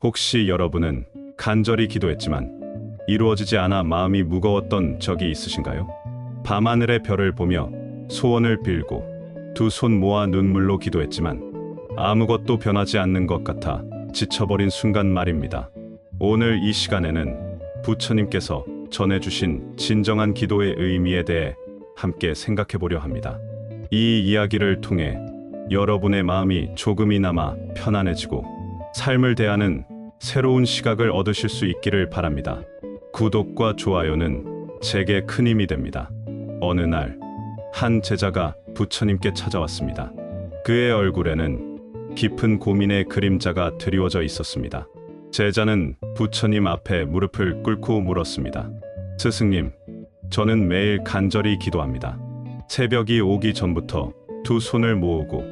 혹시 여러분은 간절히 기도했지만 이루어지지 않아 마음이 무거웠던 적이 있으신가요? 밤하늘의 별을 보며 소원을 빌고 두 손 모아 눈물로 기도했지만 아무것도 변하지 않는 것 같아 지쳐버린 순간 말입니다. 오늘 이 시간에는 부처님께서 전해주신 진정한 기도의 의미에 대해 함께 생각해 보려 합니다. 이 이야기를 통해 여러분의 마음이 조금이나마 편안해지고 삶을 대하는 새로운 시각을 얻으실 수 있기를 바랍니다. 구독과 좋아요는 제게 큰 힘이 됩니다. 어느 날, 한 제자가 부처님께 찾아왔습니다. 그의 얼굴에는 깊은 고민의 그림자가 드리워져 있었습니다. 제자는 부처님 앞에 무릎을 꿇고 물었습니다. 스승님, 저는 매일 간절히 기도합니다. 새벽이 오기 전부터 두 손을 모으고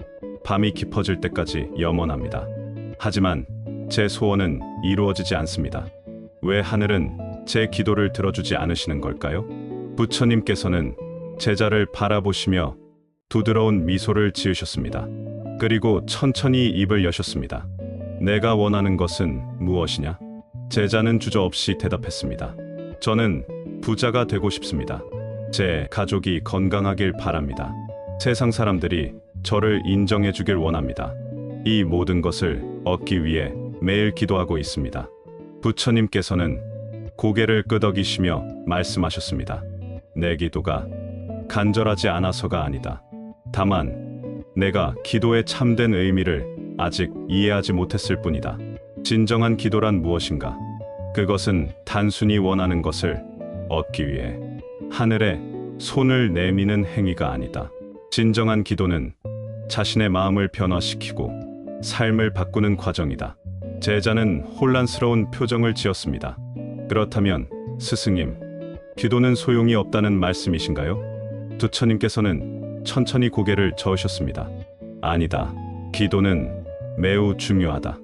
밤이 깊어질 때까지 염원합니다. 하지만 제 소원은 이루어지지 않습니다. 왜 하늘은 제 기도를 들어주지 않으시는 걸까요? 부처님께서는 제자를 바라보시며 부드러운 미소를 지으셨습니다. 그리고 천천히 입을 여셨습니다. 내가 원하는 것은 무엇이냐? 제자는 주저없이 대답했습니다. 저는 부자가 되고 싶습니다. 제 가족이 건강하길 바랍니다. 세상 사람들이 저를 인정해 주길 원합니다. 이 모든 것을 얻기 위해 매일 기도하고 있습니다. 부처님께서는 고개를 끄덕이시며 말씀하셨습니다. 내 기도가 간절하지 않아서가 아니다. 다만 내가 기도의 참된 의미를 아직 이해하지 못했을 뿐이다. 진정한 기도란 무엇인가? 그것은 단순히 원하는 것을 얻기 위해 하늘에 손을 내미는 행위가 아니다. 진정한 기도는 자신의 마음을 변화시키고 삶을 바꾸는 과정이다. 제자는 혼란스러운 표정을 지었습니다. 그렇다면 스승님, 기도는 소용이 없다는 말씀이신가요? 부처님께서는 천천히 고개를 저으셨습니다. 아니다. 기도는 매우 중요하다.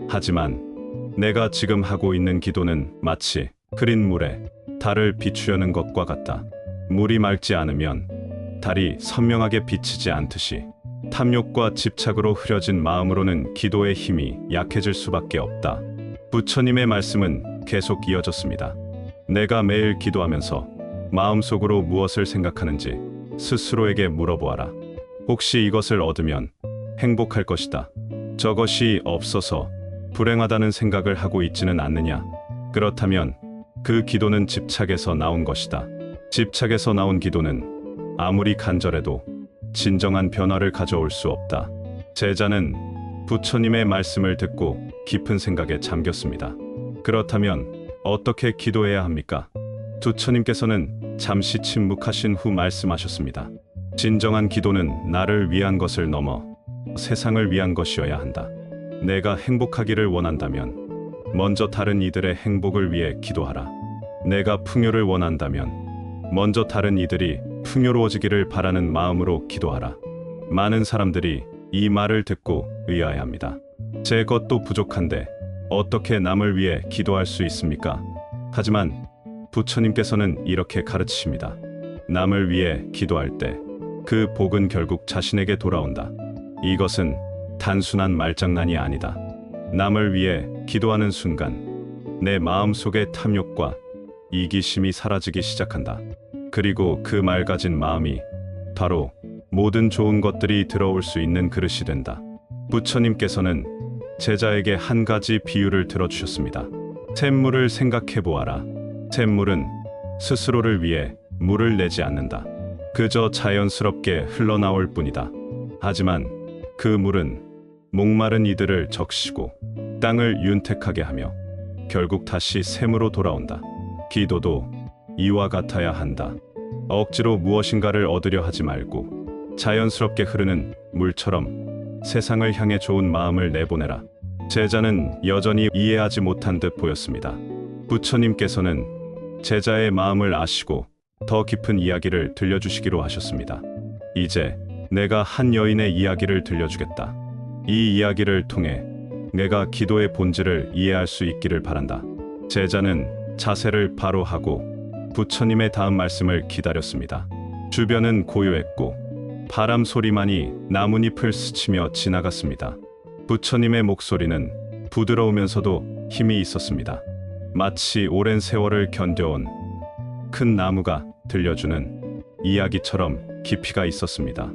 하지만 내가 지금 하고 있는 기도는 마치 흐린 물에 달을 비추려는 것과 같다. 물이 맑지 않으면 달이 선명하게 비치지 않듯이 탐욕과 집착으로 흐려진 마음으로는 기도의 힘이 약해질 수밖에 없다. 부처님의 말씀은 계속 이어졌습니다. 내가 매일 기도하면서 마음속으로 무엇을 생각하는지 스스로에게 물어보아라. 혹시 이것을 얻으면 행복할 것이다. 저것이 없어서 불행하다는 생각을 하고 있지는 않느냐? 그렇다면 그 기도는 집착에서 나온 것이다. 집착에서 나온 기도는 아무리 간절해도 진정한 변화를 가져올 수 없다. 제자는 부처님의 말씀을 듣고 깊은 생각에 잠겼습니다. 그렇다면 어떻게 기도해야 합니까? 부처님께서는 잠시 침묵하신 후 말씀하셨습니다. 진정한 기도는 나를 위한 것을 넘어 세상을 위한 것이어야 한다. 내가 행복하기를 원한다면 먼저 다른 이들의 행복을 위해 기도하라. 내가 풍요를 원한다면 먼저 다른 이들이 풍요로워지기를 바라는 마음으로 기도하라. 많은 사람들이 이 말을 듣고 의아해합니다. 제 것도 부족한데 어떻게 남을 위해 기도할 수 있습니까? 하지만 부처님께서는 이렇게 가르치십니다. 남을 위해 기도할 때 그 복은 결국 자신에게 돌아온다. 이것은 단순한 말장난이 아니다. 남을 위해 기도하는 순간 내 마음속의 탐욕과 이기심이 사라지기 시작한다. 그리고 그 맑아진 마음이 바로 모든 좋은 것들이 들어올 수 있는 그릇이 된다. 부처님께서는 제자에게 한 가지 비유를 들어주셨습니다. 샘물을 생각해 보아라. 샘물은 스스로를 위해 물을 내지 않는다. 그저 자연스럽게 흘러나올 뿐이다. 하지만 그 물은 목마른 이들을 적시고 땅을 윤택하게 하며 결국 다시 샘으로 돌아온다. 기도도 이와 같아야 한다. 억지로 무엇인가를 얻으려 하지 말고 자연스럽게 흐르는 물처럼 세상을 향해 좋은 마음을 내보내라. 제자는 여전히 이해하지 못한 듯 보였습니다. 부처님께서는 제자의 마음을 아시고 더 깊은 이야기를 들려주시기로 하셨습니다. 이제 내가 한 여인의 이야기를 들려주겠다. 이 이야기를 통해 내가 기도의 본질을 이해할 수 있기를 바란다. 제자는 자세를 바로 하고 부처님의 다음 말씀을 기다렸습니다. 주변은 고요했고 바람 소리만이 나뭇잎을 스치며 지나갔습니다. 부처님의 목소리는 부드러우면서도 힘이 있었습니다. 마치 오랜 세월을 견뎌온 큰 나무가 들려주는 이야기처럼 깊이가 있었습니다.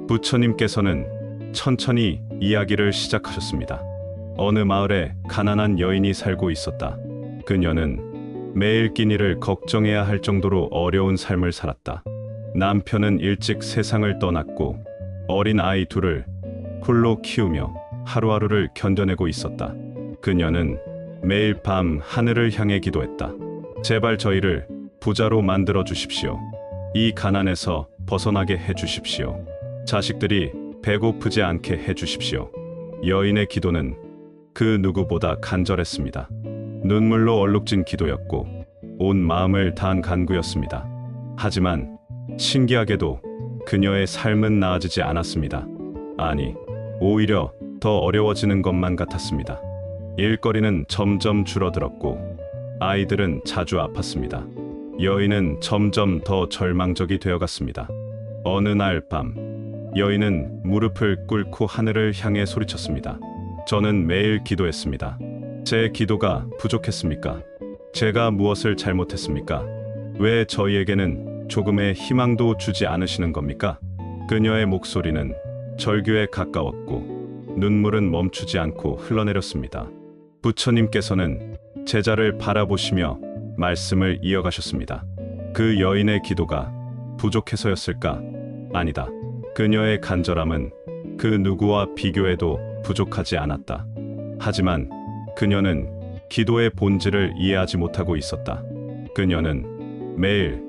부처님께서는 천천히 이야기를 시작하셨습니다. 어느 마을에 가난한 여인이 살고 있었다. 그녀는 매일 끼니를 걱정해야 할 정도로 어려운 삶을 살았다. 남편은 일찍 세상을 떠났고 어린 아이 둘을 홀로 키우며 하루하루를 견뎌내고 있었다. 그녀는 매일 밤 하늘을 향해 기도했다. 제발 저희를 부자로 만들어 주십시오. 이 가난에서 벗어나게 해 주십시오. 자식들이 배고프지 않게 해 주십시오. 여인의 기도는 그 누구보다 간절했습니다. 눈물로 얼룩진 기도였고 온 마음을 다한 간구였습니다. 하지만 신기하게도 그녀의 삶은 나아지지 않았습니다. 아니, 오히려 더 어려워지는 것만 같았습니다. 일거리는 점점 줄어들었고 아이들은 자주 아팠습니다. 여인은 점점 더 절망적이 되어갔습니다. 어느 날 밤, 여인은 무릎을 꿇고 하늘을 향해 소리쳤습니다. 저는 매일 기도했습니다. 제 기도가 부족했습니까? 제가 무엇을 잘못했습니까? 왜 저희에게는 조금의 희망도 주지 않으시는 겁니까? 그녀의 목소리는 절규에 가까웠고 눈물은 멈추지 않고 흘러내렸습니다. 부처님께서는 제자를 바라보시며 말씀을 이어가셨습니다. 그 여인의 기도가 부족해서였을까? 아니다. 그녀의 간절함은 그 누구와 비교해도 부족하지 않았다. 하지만 그녀는 기도의 본질을 이해하지 못하고 있었다. 그녀는 매일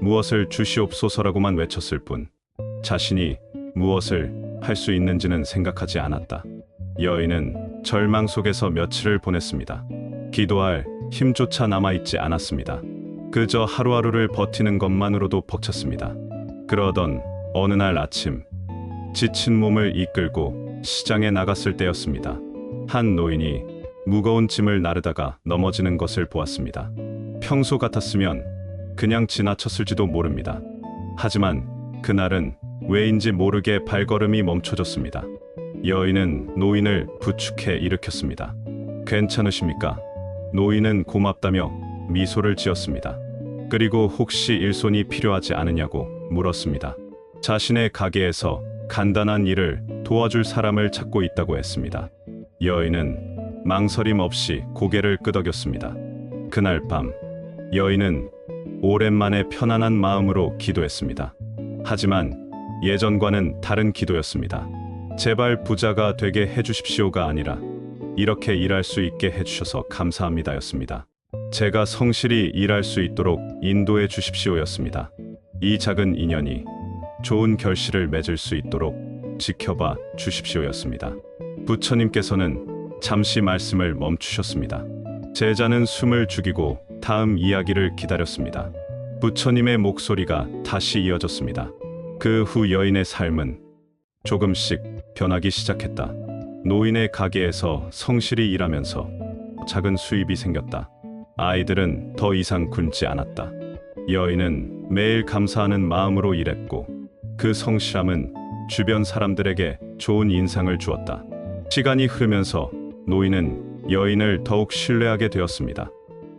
무엇을 주시옵소서라고만 외쳤을 뿐 자신이 무엇을 할 수 있는지는 생각하지 않았다. 여인은 절망 속에서 며칠을 보냈습니다. 기도할 힘조차 남아있지 않았습니다. 그저 하루하루를 버티는 것만으로도 벅찼습니다. 그러던 어느 날 아침, 지친 몸을 이끌고 시장에 나갔을 때였습니다. 한 노인이 무거운 짐을 나르다가 넘어지는 것을 보았습니다. 평소 같았으면 그냥 지나쳤을지도 모릅니다. 하지만 그날은 왜인지 모르게 발걸음이 멈춰졌습니다. 여인은 노인을 부축해 일으켰습니다. 괜찮으십니까? 노인은 고맙다며 미소를 지었습니다. 그리고 혹시 일손이 필요하지 않으냐고 물었습니다. 자신의 가게에서 간단한 일을 도와줄 사람을 찾고 있다고 했습니다. 여인은 망설임 없이 고개를 끄덕였습니다. 그날 밤, 여인은 오랜만에 편안한 마음으로 기도했습니다. 하지만 예전과는 다른 기도였습니다. 제발 부자가 되게 해주십시오가 아니라 이렇게 일할 수 있게 해주셔서 감사합니다였습니다. 제가 성실히 일할 수 있도록 인도해 주십시오였습니다. 이 작은 인연이 좋은 결실을 맺을 수 있도록 지켜봐 주십시오였습니다. 부처님께서는 잠시 말씀을 멈추셨습니다. 제자는 숨을 죽이고 다음 이야기를 기다렸습니다. 부처님의 목소리가 다시 이어졌습니다. 그 후 여인의 삶은 조금씩 변하기 시작했다. 노인의 가게에서 성실히 일하면서 작은 수입이 생겼다. 아이들은 더 이상 굶지 않았다. 여인은 매일 감사하는 마음으로 일했고 그 성실함은 주변 사람들에게 좋은 인상을 주었다. 시간이 흐르면서 노인은 여인을 더욱 신뢰하게 되었습니다.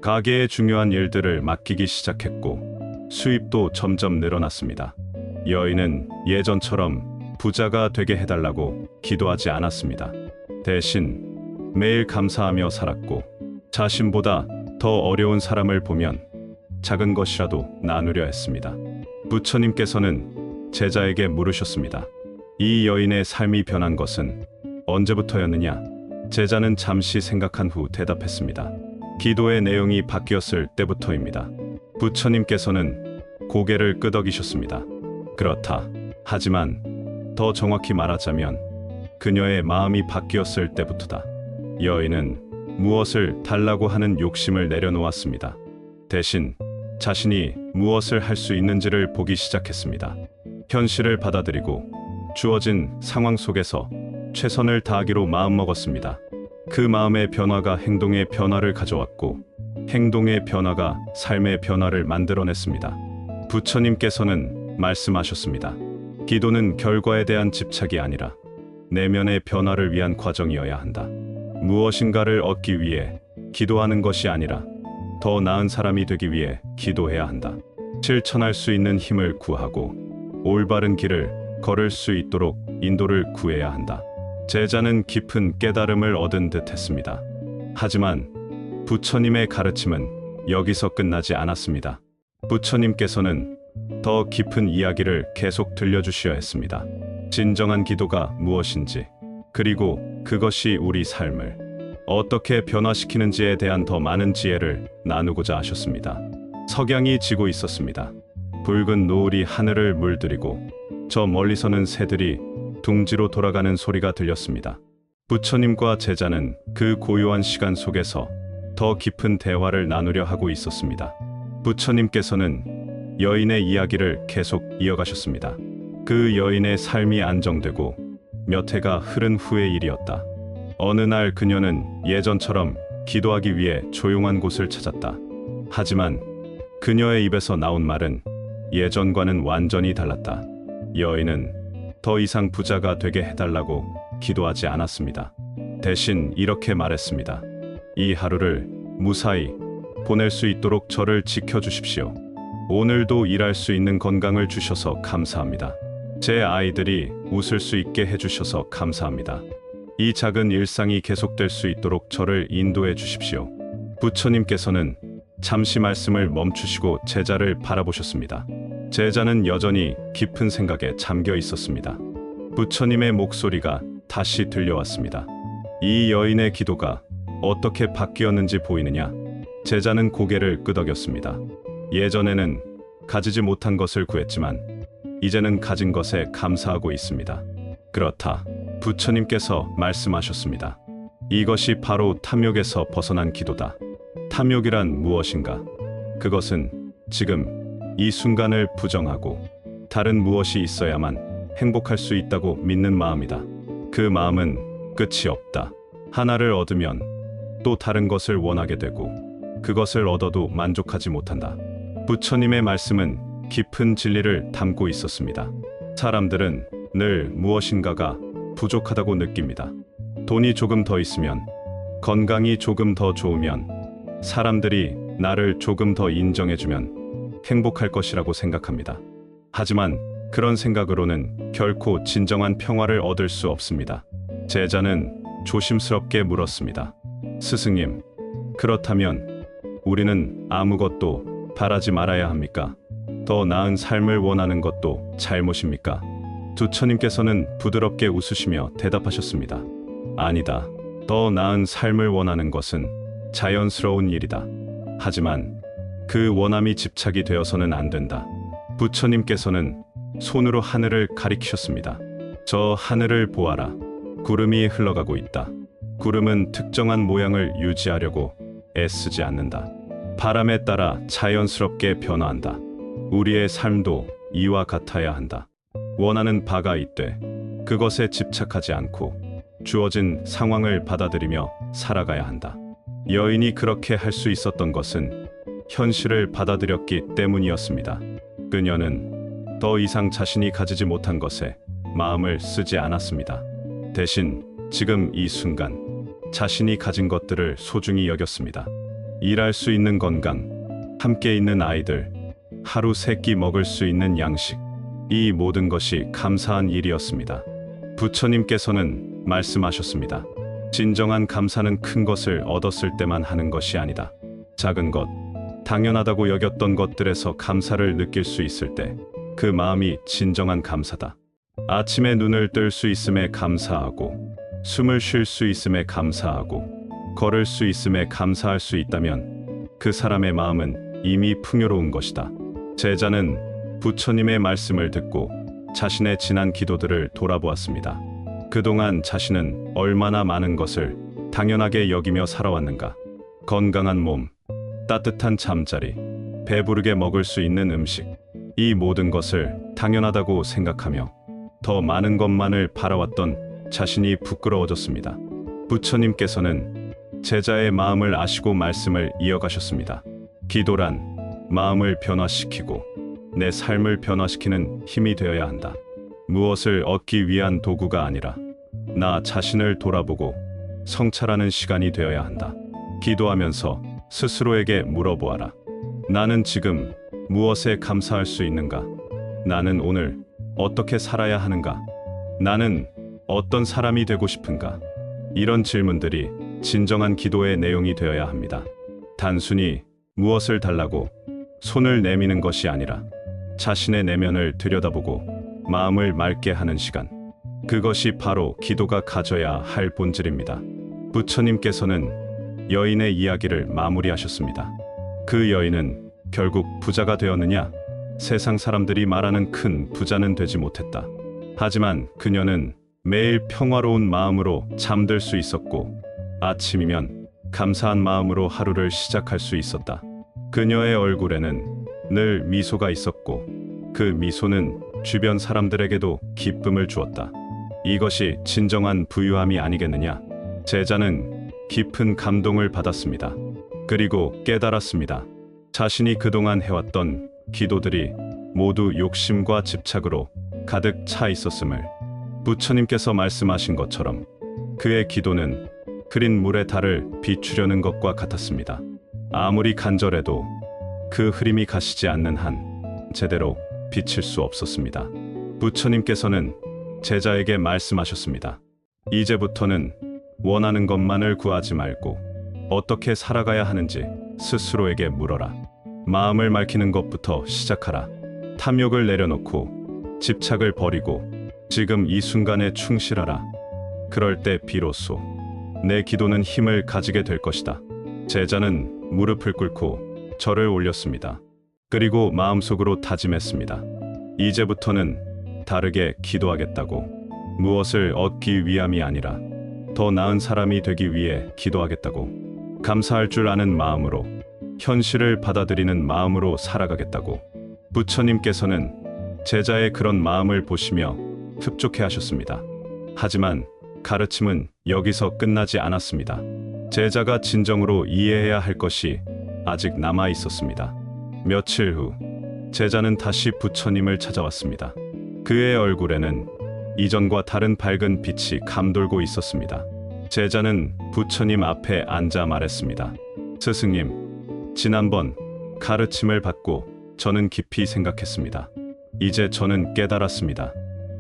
가게의 중요한 일들을 맡기기 시작했고 수입도 점점 늘어났습니다. 여인은 예전처럼 부자가 되게 해달라고 기도하지 않았습니다. 대신 매일 감사하며 살았고 자신보다 더 어려운 사람을 보면 작은 것이라도 나누려 했습니다. 부처님께서는 제자에게 물으셨습니다. 이 여인의 삶이 변한 것은 언제부터였느냐? 제자는 잠시 생각한 후 대답했습니다. 기도의 내용이 바뀌었을 때부터입니다. 부처님께서는 고개를 끄덕이셨습니다. 그렇다. 하지만 더 정확히 말하자면 그녀의 마음이 바뀌었을 때부터다. 여인은 무엇을 달라고 하는 욕심을 내려놓았습니다. 대신 자신이 무엇을 할 수 있는지를 보기 시작했습니다. 현실을 받아들이고 주어진 상황 속에서 최선을 다하기로 마음먹었습니다. 그 마음의 변화가 행동의 변화를 가져왔고 행동의 변화가 삶의 변화를 만들어냈습니다. 부처님께서는 말씀하셨습니다. 기도는 결과에 대한 집착이 아니라 내면의 변화를 위한 과정이어야 한다. 무엇인가를 얻기 위해 기도하는 것이 아니라 더 나은 사람이 되기 위해 기도해야 한다. 실천할 수 있는 힘을 구하고 올바른 길을 걸을 수 있도록 인도를 구해야 한다. 제자는 깊은 깨달음을 얻은 듯 했습니다. 하지만 부처님의 가르침은 여기서 끝나지 않았습니다. 부처님께서는 더 깊은 이야기를 계속 들려주셔야 했습니다. 진정한 기도가 무엇인지, 그리고 그것이 우리 삶을 어떻게 변화시키는지에 대한 더 많은 지혜를 나누고자 하셨습니다. 석양이 지고 있었습니다. 붉은 노을이 하늘을 물들이고 저 멀리서는 새들이 둥지로 돌아가는 소리가 들렸습니다. 부처님과 제자는 그 고요한 시간 속에서 더 깊은 대화를 나누려 하고 있었습니다. 부처님께서는 여인의 이야기를 계속 이어가셨습니다. 그 여인의 삶이 안정되고 몇 해가 흐른 후의 일이었다. 어느 날 그녀는 예전처럼 기도하기 위해 조용한 곳을 찾았다. 하지만 그녀의 입에서 나온 말은 예전과는 완전히 달랐다. 여인은 더 이상 부자가 되게 해달라고 기도하지 않았습니다. 대신 이렇게 말했습니다. 이 하루를 무사히 보낼 수 있도록 저를 지켜주십시오. 오늘도 일할 수 있는 건강을 주셔서 감사합니다. 제 아이들이 웃을 수 있게 해주셔서 감사합니다. 이 작은 일상이 계속될 수 있도록 저를 인도해 주십시오. 부처님께서는 잠시 말씀을 멈추시고 제자를 바라보셨습니다. 제자는 여전히 깊은 생각에 잠겨 있었습니다. 부처님의 목소리가 다시 들려왔습니다. 이 여인의 기도가 어떻게 바뀌었는지 보이느냐? 제자는 고개를 끄덕였습니다. 예전에는 가지지 못한 것을 구했지만 이제는 가진 것에 감사하고 있습니다. 그렇다. 부처님께서 말씀하셨습니다. 이것이 바로 탐욕에서 벗어난 기도다. 탐욕이란 무엇인가? 그것은 지금 이 순간을 부정하고 다른 무엇이 있어야만 행복할 수 있다고 믿는 마음이다. 그 마음은 끝이 없다. 하나를 얻으면 또 다른 것을 원하게 되고 그것을 얻어도 만족하지 못한다. 부처님의 말씀은 깊은 진리를 담고 있었습니다. 사람들은 늘 무엇인가가 부족하다고 느낍니다. 돈이 조금 더 있으면, 건강이 조금 더 좋으면, 사람들이 나를 조금 더 인정해주면 행복할 것이라고 생각합니다. 하지만 그런 생각으로는 결코 진정한 평화를 얻을 수 없습니다. 제자는 조심스럽게 물었습니다. 스승님, 그렇다면 우리는 아무것도 바라지 말아야 합니까? 더 나은 삶을 원하는 것도 잘못입니까? 부처님께서는 부드럽게 웃으시며 대답하셨습니다. 아니다. 더 나은 삶을 원하는 것은 자연스러운 일이다. 하지만 그 원함이 집착이 되어서는 안 된다. 부처님께서는 손으로 하늘을 가리키셨습니다. 저 하늘을 보아라. 구름이 흘러가고 있다. 구름은 특정한 모양을 유지하려고 애쓰지 않는다. 바람에 따라 자연스럽게 변화한다. 우리의 삶도 이와 같아야 한다. 원하는 바가 있되 그것에 집착하지 않고 주어진 상황을 받아들이며 살아가야 한다. 여인이 그렇게 할 수 있었던 것은 현실을 받아들였기 때문이었습니다. 그녀는 더 이상 자신이 가지지 못한 것에 마음을 쓰지 않았습니다. 대신 지금 이 순간 자신이 가진 것들을 소중히 여겼습니다. 일할 수 있는 건강, 함께 있는 아이들, 하루 세 끼 먹을 수 있는 양식, 이 모든 것이 감사한 일이었습니다. 부처님께서는 말씀하셨습니다. 진정한 감사는 큰 것을 얻었을 때만 하는 것이 아니다. 작은 것, 당연하다고 여겼던 것들에서 감사를 느낄 수 있을 때 그 마음이 진정한 감사다. 아침에 눈을 뜰 수 있음에 감사하고, 숨을 쉴 수 있음에 감사하고, 걸을 수 있음에 감사할 수 있다면 그 사람의 마음은 이미 풍요로운 것이다. 제자는 부처님의 말씀을 듣고 자신의 지난 기도들을 돌아보았습니다. 그동안 자신은 얼마나 많은 것을 당연하게 여기며 살아왔는가. 건강한 몸, 따뜻한 잠자리, 배부르게 먹을 수 있는 음식, 이 모든 것을 당연하다고 생각하며 더 많은 것만을 바라왔던 자신이 부끄러워졌습니다. 부처님께서는 제자의 마음을 아시고 말씀을 이어가셨습니다. 기도란 마음을 변화시키고 내 삶을 변화시키는 힘이 되어야 한다. 무엇을 얻기 위한 도구가 아니라 나 자신을 돌아보고 성찰하는 시간이 되어야 한다. 기도하면서 스스로에게 물어보아라. 나는 지금 무엇에 감사할 수 있는가? 나는 오늘 어떻게 살아야 하는가? 나는 어떤 사람이 되고 싶은가? 이런 질문들이 진정한 기도의 내용이 되어야 합니다. 단순히 무엇을 달라고 손을 내미는 것이 아니라 자신의 내면을 들여다보고 마음을 맑게 하는 시간. 그것이 바로 기도가 가져야 할 본질입니다. 부처님께서는 여인의 이야기를 마무리하셨습니다. 그 여인은 결국 부자가 되었느냐? 세상 사람들이 말하는 큰 부자는 되지 못했다. 하지만 그녀는 매일 평화로운 마음으로 잠들 수 있었고 아침이면 감사한 마음으로 하루를 시작할 수 있었다. 그녀의 얼굴에는 늘 미소가 있었고 그 미소는 주변 사람들에게도 기쁨을 주었다. 이것이 진정한 부유함이 아니겠느냐? 제자는 깊은 감동을 받았습니다. 그리고 깨달았습니다. 자신이 그동안 해왔던 기도들이 모두 욕심과 집착으로 가득 차 있었음을. 부처님께서 말씀하신 것처럼 그의 기도는 흐린 물에 달을 비추려는 것과 같았습니다. 아무리 간절해도 그 흐림이 가시지 않는 한 제대로 비칠 수 없었습니다. 부처님께서는 제자에게 말씀하셨습니다. 이제부터는 원하는 것만을 구하지 말고 어떻게 살아가야 하는지 스스로에게 물어라. 마음을 맑히는 것부터 시작하라. 탐욕을 내려놓고 집착을 버리고 지금 이 순간에 충실하라. 그럴 때 비로소 내 기도는 힘을 가지게 될 것이다. 제자는 무릎을 꿇고 절을 올렸습니다. 그리고 마음속으로 다짐했습니다. 이제부터는 다르게 기도하겠다고. 무엇을 얻기 위함이 아니라 더 나은 사람이 되기 위해 기도하겠다고. 감사할 줄 아는 마음으로, 현실을 받아들이는 마음으로 살아가겠다고. 부처님께서는 제자의 그런 마음을 보시며 흡족해 하셨습니다. 하지만 가르침은 여기서 끝나지 않았습니다. 제자가 진정으로 이해해야 할 것이 아직 남아 있었습니다. 며칠 후 제자는 다시 부처님을 찾아왔습니다. 그의 얼굴에는 이전과 다른 밝은 빛이 감돌고 있었습니다. 제자는 부처님 앞에 앉아 말했습니다. 스승님, 지난번 가르침을 받고 저는 깊이 생각했습니다. 이제 저는 깨달았습니다.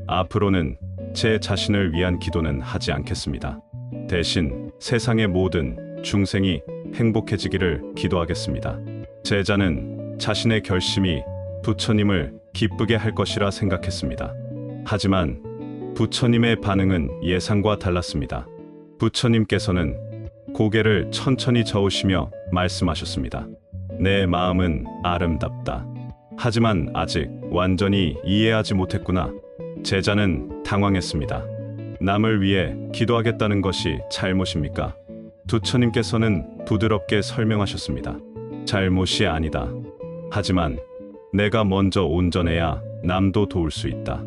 앞으로는 제 자신을 위한 기도는 하지 않겠습니다. 대신 세상의 모든 중생이 행복해지기를 기도하겠습니다. 제자는 자신의 결심이 부처님을 기쁘게 할 것이라 생각했습니다. 하지만 부처님의 반응은 예상과 달랐습니다. 부처님께서는 고개를 천천히 저으시며 말씀하셨습니다. 내 마음은 아름답다. 하지만 아직 완전히 이해하지 못했구나. 제자는 당황했습니다. 남을 위해 기도하겠다는 것이 잘못입니까? 부처님께서는 부드럽게 설명하셨습니다. 잘못이 아니다. 하지만 내가 먼저 온전해야 남도 도울 수 있다.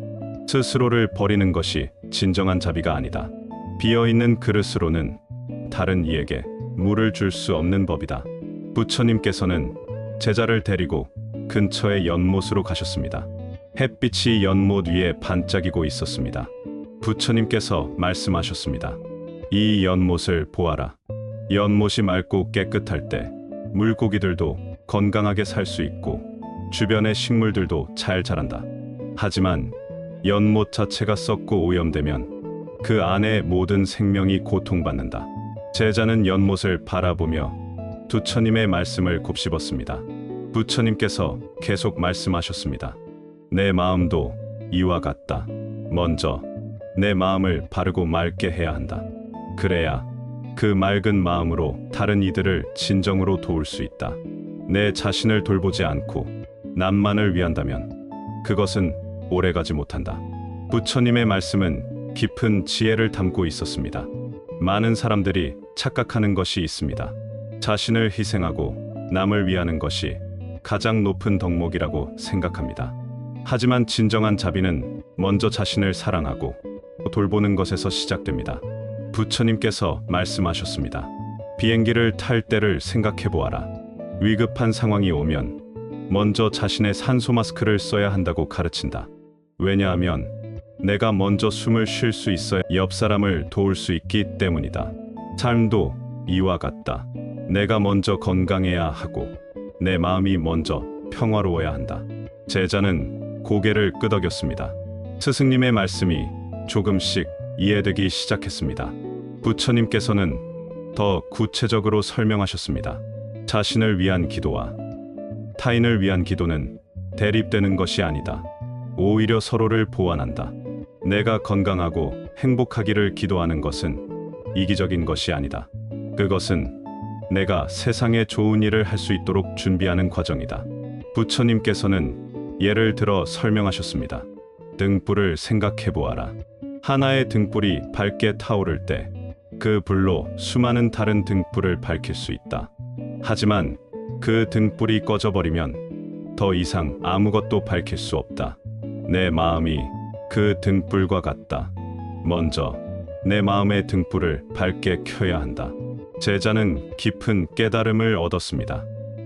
스스로를 버리는 것이 진정한 자비가 아니다. 비어있는 그릇으로는 다른 이에게 물을 줄 수 없는 법이다. 부처님께서는 제자를 데리고 근처의 연못으로 가셨습니다. 햇빛이 연못 위에 반짝이고 있었습니다. 부처님께서 말씀하셨습니다. 이 연못을 보아라. 연못이 맑고 깨끗할 때 물고기들도 건강하게 살 수 있고 주변의 식물들도 잘 자란다. 하지만 연못 자체가 썩고 오염되면 그 안의 모든 생명이 고통받는다. 제자는 연못을 바라보며 부처님의 말씀을 곱씹었습니다. 부처님께서 계속 말씀하셨습니다. 내 마음도 이와 같다. 먼저 내 마음을 바르고 맑게 해야 한다. 그래야 그 맑은 마음으로 다른 이들을 진정으로 도울 수 있다. 내 자신을 돌보지 않고 남만을 위한다면 그것은 오래가지 못한다. 부처님의 말씀은 깊은 지혜를 담고 있었습니다. 많은 사람들이 착각하는 것이 있습니다. 자신을 희생하고 남을 위하는 것이 가장 높은 덕목이라고 생각합니다. 하지만 진정한 자비는 먼저 자신을 사랑하고 돌보는 것에서 시작됩니다. 부처님께서 말씀하셨습니다. 비행기를 탈 때를 생각해 보아라. 위급한 상황이 오면 먼저 자신의 산소 마스크를 써야 한다고 가르친다. 왜냐하면 내가 먼저 숨을 쉴 수 있어야 옆 사람을 도울 수 있기 때문이다. 삶도 이와 같다. 내가 먼저 건강해야 하고 내 마음이 먼저 평화로워야 한다. 제자는 고개를 끄덕였습니다. 스승님의 말씀이 조금씩 이해되기 시작했습니다. 부처님께서는 더 구체적으로 설명하셨습니다. 자신을 위한 기도와 타인을 위한 기도는 대립되는 것이 아니다. 오히려 서로를 보완한다. 내가 건강하고 행복하기를 기도하는 것은 이기적인 것이 아니다. 그것은 내가 세상에 좋은 일을 할 수 있도록 준비하는 과정이다. 부처님께서는 예를 들어 설명하셨습니다. 등불을 생각해 보아라. 하나의 등불이 밝게 타오를 때 그 불로 수많은 다른 등불을 밝힐 수 있다. 하지만 그 등불이 꺼져버리면 더 이상 아무것도 밝힐 수 없다. 내 마음이 그 등불과 같다. 먼저 내 마음의 등불을 밝게 켜야 한다. 제자는 깊은 깨달음을 얻었습니다.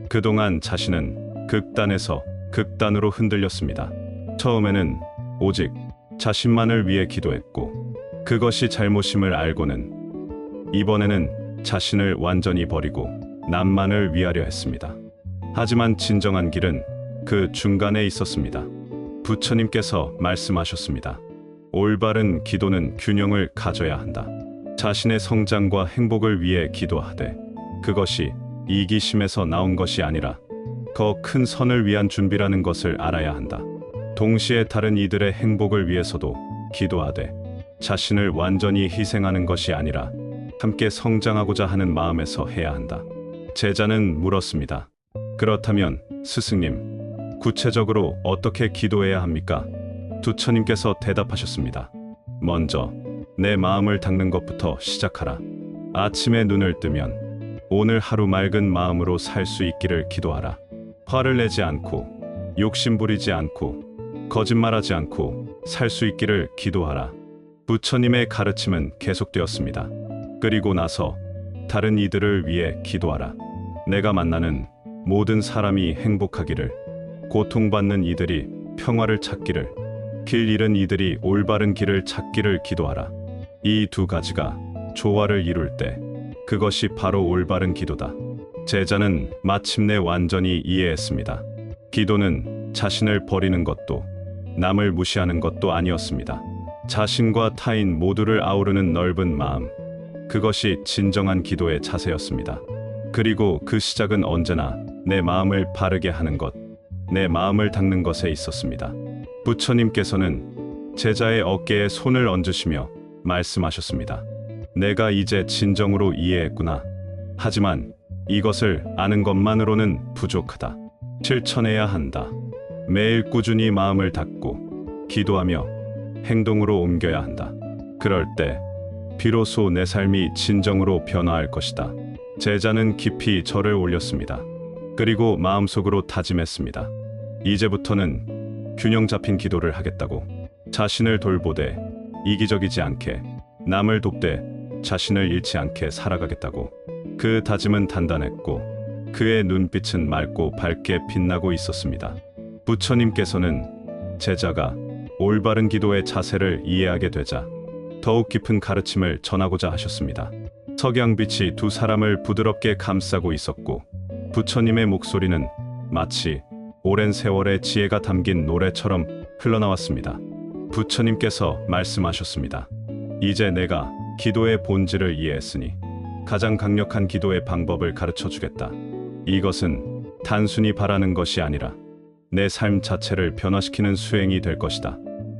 그동안 자신은 극단에서 극단으로 흔들렸습니다. 처음에는 오직 자신만을 위해 기도했고 그것이 잘못임을 알고는 이번에는 자신을 완전히 버리고 남만을 위하려 했습니다. 하지만 진정한 길은 그 중간에 있었습니다. 부처님께서 말씀하셨습니다. 올바른 기도는 균형을 가져야 한다. 자신의 성장과 행복을 위해 기도하되 그것이 이기심에서 나온 것이 아니라 더 큰 선을 위한 준비라는 것을 알아야 한다. 동시에 다른 이들의 행복을 위해서도 기도하되 자신을 완전히 희생하는 것이 아니라 함께 성장하고자 하는 마음에서 해야 한다. 제자는 물었습니다. 그렇다면 스승님, 구체적으로 어떻게 기도해야 합니까? 부처님께서 대답하셨습니다. 먼저 내 마음을 닦는 것부터 시작하라. 아침에 눈을 뜨면 오늘 하루 맑은 마음으로 살 수 있기를 기도하라. 화를 내지 않고 욕심 부리지 않고 거짓말하지 않고 살 수 있기를 기도하라. 부처님의 가르침은 계속되었습니다. 그리고 나서 다른 이들을 위해 기도하라. 내가 만나는 모든 사람이 행복하기를, 고통받는 이들이 평화를 찾기를, 길 잃은 이들이 올바른 길을 찾기를 기도하라. 이 두 가지가 조화를 이룰 때 그것이 바로 올바른 기도다. 제자는 마침내 완전히 이해했습니다. 기도는 자신을 버리는 것도 남을 무시하는 것도 아니었습니다. 자신과 타인 모두를 아우르는 넓은 마음, 그것이 진정한 기도의 자세였습니다. 그리고 그 시작은 언제나 내 마음을 바르게 하는 것, 내 마음을 닦는 것에 있었습니다. 부처님께서는 제자의 어깨에 손을 얹으시며 말씀하셨습니다. 내가 이제 진정으로 이해했구나. 하지만 이것을 아는 것만으로는 부족하다. 실천해야 한다. 매일 꾸준히 마음을 닦고 기도하며 행동으로 옮겨야 한다. 그럴 때 비로소 내 삶이 진정으로 변화할 것이다. 제자는 깊이 절을 올렸습니다. 그리고 마음속으로 다짐했습니다. 이제부터는 균형 잡힌 기도를 하겠다고. 자신을 돌보되 이기적이지 않게, 남을 돕되 자신을 잃지 않게 살아가겠다고. 그 다짐은 단단했고 그의 눈빛은 맑고 밝게 빛나고 있었습니다. 부처님께서는 제자가 올바른 기도의 자세를 이해하게 되자 더욱 깊은 가르침을 전하고자 하셨습니다. 석양빛이 두 사람을 부드럽게 감싸고 있었고 부처님의 목소리는 마치 오랜 세월의 지혜가 담긴 노래처럼 흘러나왔습니다. 부처님께서 말씀하셨습니다. 이제 내가 기도의 본질을 이해했으니 가장 강력한 기도의 방법을 가르쳐 주겠다. 이것은 단순히 바라는 것이 아니라 내 삶 자체를 변화시키는 수행이 될 것이다.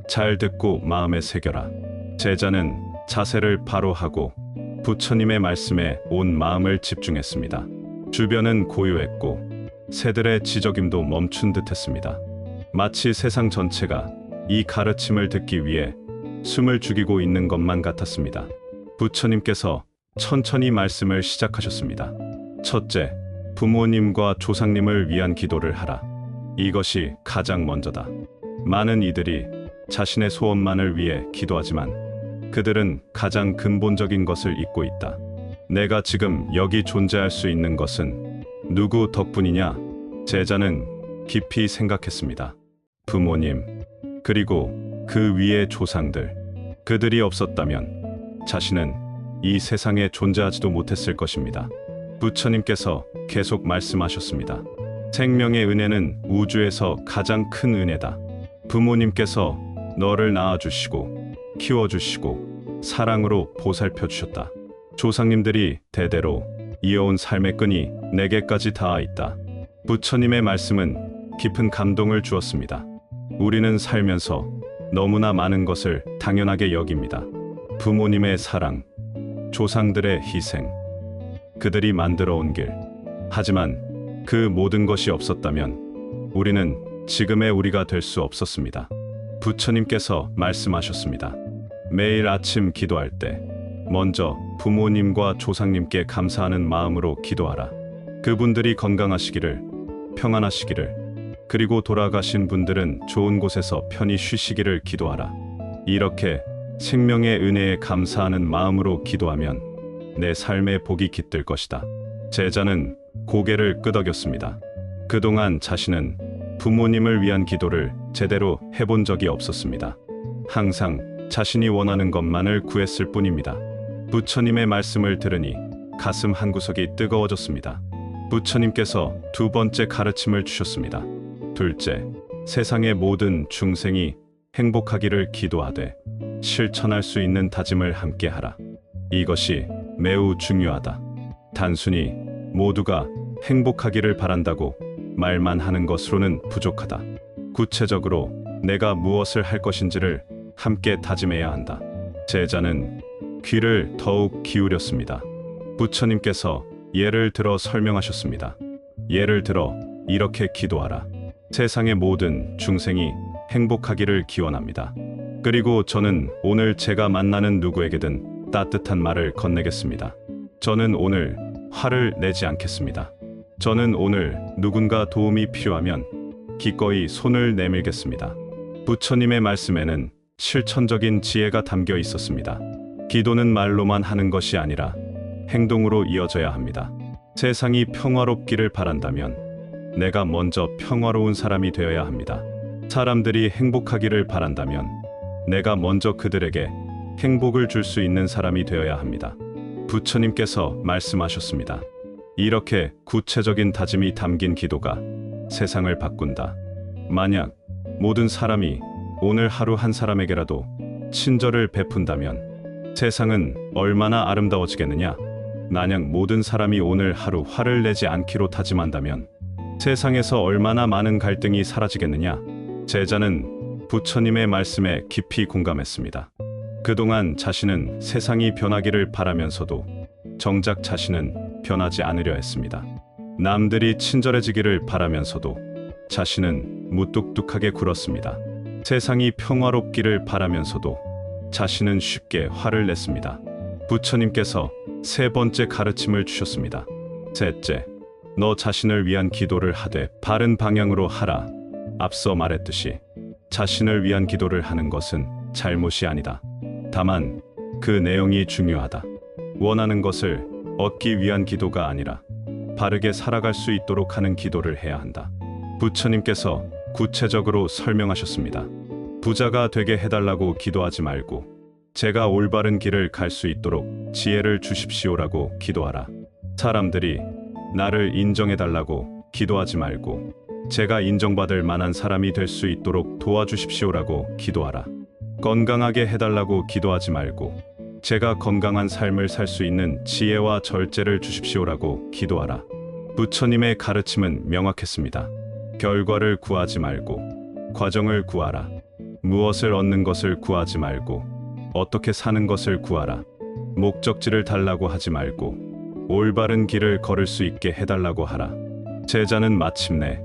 잘 듣고 마음에 새겨라. 제자는 자세를 바로 하고 부처님의 말씀에 온 마음을 집중했습니다. 주변은 고요했고 새들의 지저김도 멈춘 듯했습니다. 마치 세상 전체가 이 가르침을 듣기 위해 숨을 죽이고 있는 것만 같았습니다. 부처님께서 천천히 말씀을 시작하셨습니다. 첫째, 부모님과 조상님을 위한 기도를 하라. 이것이 가장 먼저다. 많은 이들이 자신의 소원만을 위해 기도하지만 그들은 가장 근본적인 것을 잊고 있다. 내가 지금 여기 존재할 수 있는 것은 누구 덕분이냐? 제자는 깊이 생각했습니다. 부모님, 그리고 그 위의 조상들. 그들이 없었다면 자신은 이 세상에 존재하지도 못했을 것입니다. 부처님께서 계속 말씀하셨습니다. 생명의 은혜는 우주에서 가장 큰 은혜다. 부모님께서 너를 낳아주시고 키워주시고 사랑으로 보살펴 주셨다. 조상님들이 대대로 이어온 삶의 끈이 내게까지 닿아 있다. 부처님의 말씀은 깊은 감동을 주었습니다. 우리는 살면서 너무나 많은 것을 당연하게 여깁니다. 부모님의 사랑, 조상들의 희생, 그들이 만들어 온 길. 하지만 그 모든 것이 없었다면 우리는 지금의 우리가 될 수 없었습니다. 부처님께서 말씀하셨습니다. 매일 아침 기도할 때 먼저 부모님과 조상님께 감사하는 마음으로 기도하라. 그분들이 건강하시기를, 평안하시기를, 그리고 돌아가신 분들은 좋은 곳에서 편히 쉬시기를 기도하라. 이렇게 생명의 은혜에 감사하는 마음으로 기도하면 내 삶의 복이 깃들 것이다. 제자는 고개를 끄덕였습니다. 그동안 자신은 부모님을 위한 기도를 제대로 해본 적이 없었습니다. 항상 자신이 원하는 것만을 구했을 뿐입니다. 부처님의 말씀을 들으니 가슴 한구석이 뜨거워졌습니다. 부처님께서 두 번째 가르침을 주셨습니다. 둘째, 세상의 모든 중생이 행복하기를 기도하되 실천할 수 있는 다짐을 함께 하라. 이것이 매우 중요하다. 단순히 모두가 행복하기를 바란다고 말만 하는 것으로는 부족하다. 구체적으로 내가 무엇을 할 것인지를 함께 다짐해야 한다. 제자는 귀를 더욱 기울였습니다. 부처님께서 예를 들어 설명하셨습니다. 예를 들어 이렇게 기도하라. 세상의 모든 중생이 행복하기를 기원합니다. 그리고 저는 오늘 제가 만나는 누구에게든 따뜻한 말을 건네겠습니다. 저는 오늘 화를 내지 않겠습니다. 저는 오늘 누군가 도움이 필요하면 기꺼이 손을 내밀겠습니다. 부처님의 말씀에는 실천적인 지혜가 담겨 있었습니다. 기도는 말로만 하는 것이 아니라 행동으로 이어져야 합니다. 세상이 평화롭기를 바란다면 내가 먼저 평화로운 사람이 되어야 합니다. 사람들이 행복하기를 바란다면 내가 먼저 그들에게 행복을 줄 수 있는 사람이 되어야 합니다. 부처님께서 말씀하셨습니다. 이렇게 구체적인 다짐이 담긴 기도가 세상을 바꾼다. 만약 모든 사람이 오늘 하루 한 사람에게라도 친절을 베푼다면 세상은 얼마나 아름다워지겠느냐? 만약 모든 사람이 오늘 하루 화를 내지 않기로 다짐한다면 세상에서 얼마나 많은 갈등이 사라지겠느냐? 제자는 부처님의 말씀에 깊이 공감했습니다. 그동안 자신은 세상이 변하기를 바라면서도 정작 자신은 변하지 않으려 했습니다. 남들이 친절해지기를 바라면서도 자신은 무뚝뚝하게 굴었습니다. 세상이 평화롭기를 바라면서도 자신은 쉽게 화를 냈습니다. 부처님께서 세 번째 가르침을 주셨습니다. 셋째, 너 자신을 위한 기도를 하되 바른 방향으로 하라. 앞서 말했듯이 자신을 위한 기도를 하는 것은 잘못이 아니다. 다만 그 내용이 중요하다. 원하는 것을 얻기 위한 기도가 아니라 바르게 살아갈 수 있도록 하는 기도를 해야 한다. 부처님께서 구체적으로 설명하셨습니다. 부자가 되게 해달라고 기도하지 말고 제가 올바른 길을 갈 수 있도록 지혜를 주십시오라고 기도하라. 사람들이 나를 인정해달라고 기도하지 말고 제가 인정받을 만한 사람이 될 수 있도록 도와주십시오라고 기도하라. 건강하게 해달라고 기도하지 말고 제가 건강한 삶을 살 수 있는 지혜와 절제를 주십시오라고 기도하라. 부처님의 가르침은 명확했습니다. 결과를 구하지 말고 과정을 구하라. 무엇을 얻는 것을 구하지 말고 어떻게 사는 것을 구하라. 목적지를 달라고 하지 말고 올바른 길을 걸을 수 있게 해달라고 하라. 제자는 마침내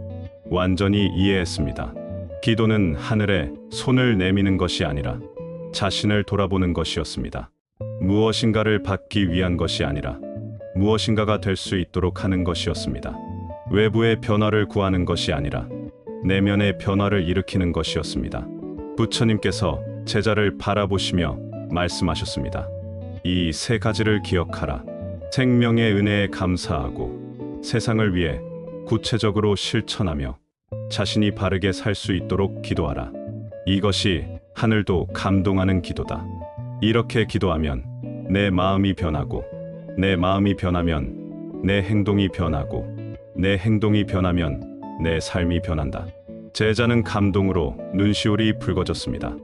완전히 이해했습니다. 기도는 하늘에 손을 내미는 것이 아니라 자신을 돌아보는 것이었습니다. 무엇인가를 받기 위한 것이 아니라 무엇인가가 될 수 있도록 하는 것이었습니다. 외부의 변화를 구하는 것이 아니라 내면의 변화를 일으키는 것이었습니다. 부처님께서 제자를 바라보시며 말씀하셨습니다. 이 세 가지를 기억하라. 생명의 은혜에 감사하고 세상을 위해 구체적으로 실천하며 자신이 바르게 살 수 있도록 기도하라. 이것이 하늘도 감동하는 기도다. 이렇게 기도하면 내 마음이 변하고, 내 마음이 변하면 내 행동이 변하고, 내 행동이 변하면 내 삶이 변한다. 제자는 감동으로 눈시울이 붉어졌습니다.